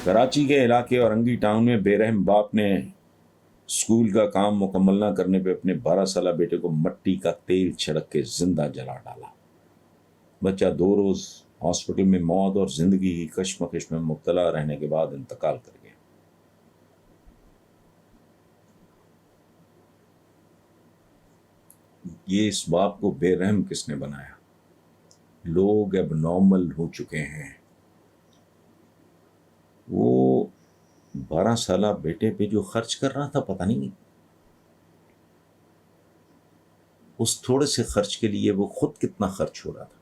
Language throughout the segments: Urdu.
کراچی کے علاقے اورنگی ٹاؤن میں بے رحم باپ نے اسکول کا کام مکمل نہ کرنے پہ اپنے 12 سالہ بیٹے کو مٹی کا تیل چھڑک کے زندہ جلا ڈالا۔ بچہ 2 روز ہاسپٹل میں موت اور زندگی کی کشمکش میں مبتلا رہنے کے بعد انتقال کر گیا۔ یہ اس باپ کو بے رحم کس نے بنایا؟ لوگ اب نارمل ہو چکے ہیں۔ وہ 12 سالہ بیٹے پہ جو خرچ کر رہا تھا، پتہ نہیں اس تھوڑے سے خرچ کے لیے وہ خود کتنا خرچ ہو رہا تھا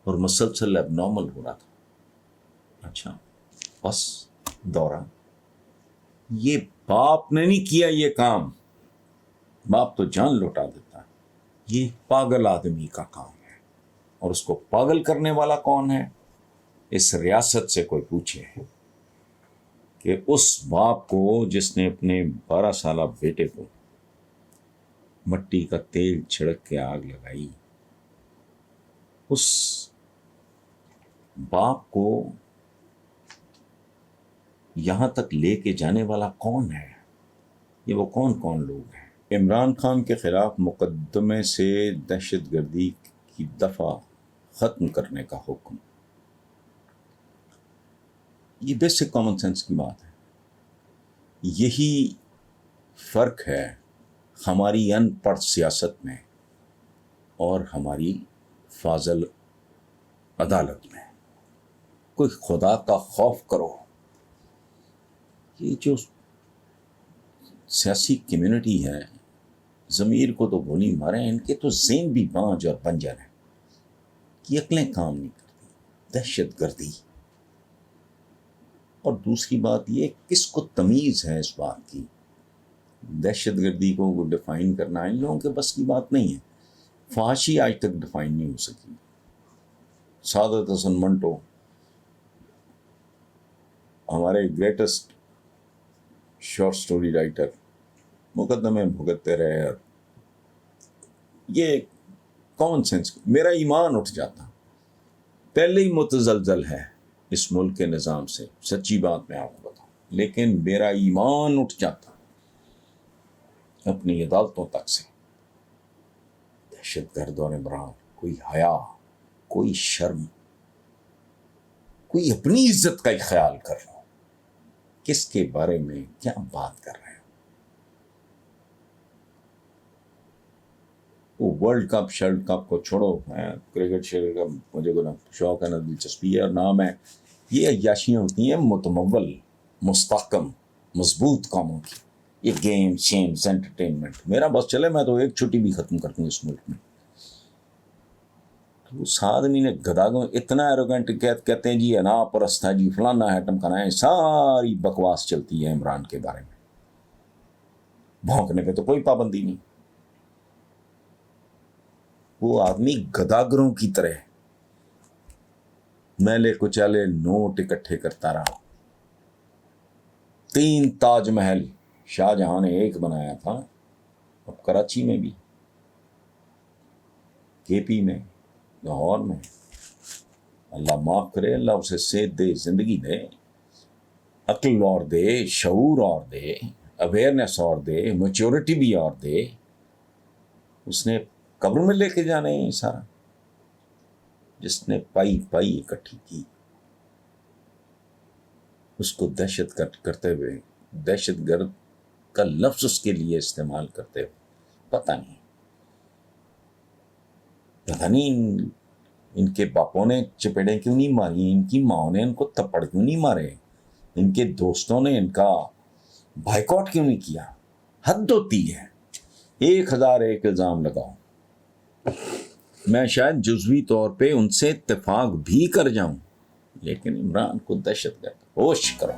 اور مسلسل اب نارمل ہو رہا تھا۔ اچھا بس دورہ یہ باپ نے نہیں کیا یہ کام، باپ تو جان لوٹا دیتا ہے، یہ پاگل آدمی کا کام ہے۔ اور اس کو پاگل کرنے والا کون ہے؟ اس ریاست سے کوئی پوچھے کہ اس باپ کو جس نے اپنے 12 سالہ بیٹے کو مٹی کا تیل چھڑک کے آگ لگائی، اس باپ کو یہاں تک لے کے جانے والا کون ہے؟ یہ وہ کون لوگ ہیں؟ عمران خان کے خلاف مقدمے سے دہشت گردی کی دفعہ ختم کرنے کا حکم۔ یہ بیسک کامن سینس کی بات ہے۔ یہی فرق ہے ہماری ان پڑھ سیاست میں اور ہماری فاضل عدالت میں۔ کوئی خدا کا خوف کرو۔ یہ جو سیاسی کمیونٹی ہے، ضمیر کو تو گولی مارے، ان کے تو ذہن بھی بانج اور بنجر ہیں، یہ عقلیں کام نہیں کرتی۔ دہشت گردی، اور دوسری بات یہ کس کو تمیز ہے اس بات کی؟ دہشت گردی کو ڈیفائن کرنا ان لوگوں کے بس کی بات نہیں ہے۔ فحاشی آج تک ڈیفائن نہیں ہو سکی۔ سعادت حسن منٹو ہمارے گریٹسٹ شارٹ سٹوری رائٹر مقدمے بھگتتے رہے، اور یہ کامن سینس، میرا ایمان اٹھ جاتا، پہلے ہی متزلزل ہے اس ملک کے نظام سے، سچی بات میں آپ کو بتاؤں، لیکن میرا ایمان اٹھ جاتا اپنی عدالتوں تک سے۔ دہشت گرد اور عمران، کوئی حیا، کوئی شرم، کوئی اپنی عزت کا ہی خیال کر لو۔ کس کے بارے میں کیا بات کر رہے ہیں؟ وہ ورلڈ کپ شرلڈ کپ کو چھوڑو، میں کرکٹ شرکٹ کا مجھے کوئی شوق ہے نہ دلچسپی ہے، اور نہ میں، یہ عیاشیاں ہوتی ہیں متمول، مستحکم، مضبوط کاموں کی، یہ گیم شیمز انٹرٹینمنٹ۔ میرا بس چلے، میں تو ایک چھٹی بھی ختم کر دوں اس ملک میں۔ تو اس آدمی نے گداگوں اتنا ایروگنٹ کہتے ہیں جی انا پرست ہے، جی فلانا ہے، ٹمکانا ہے، ساری بکواس چلتی ہے عمران کے بارے میں۔ بھونکنے پہ تو کوئی پابندی نہیں۔ وہ آدمی گداگروں کی طرح میلے کچالے نوٹ اکٹھے کرتا رہا۔ 3 تاج محل شاہ جہاں نے ایک بنایا تھا، اب کراچی میں بھی، کے پی میں، لاہور میں۔ اللہ معاف کرے، اللہ اسے صحت دے، زندگی دے، عقل اور دے، شعور اور دے، اویئرنیس اور دے، میچورٹی بھی اور دے۔ اس نے قبر میں لے کے جانے ہیں سارا، جس نے پائی اکٹھی کی، اس کو دہشت گرد کرتے ہوئے، دہشت گرد کا لفظ اس کے لیے استعمال کرتے ہوئے، پتہ نہیں ان کے باپوں نے چپیڑیں کیوں نہیں ماری، ان کی ماں نے ان کو تھپڑ کیوں نہیں مارے، ان کے دوستوں نے ان کا بائیکاٹ کیوں نہیں کیا؟ حد ہوتی ہے۔ 1001 الزام لگاؤ، میں شاید جزوی طور پہ ان سے اتفاق بھی کر جاؤں، لیکن عمران کو دہشت گرد ہوش کرو۔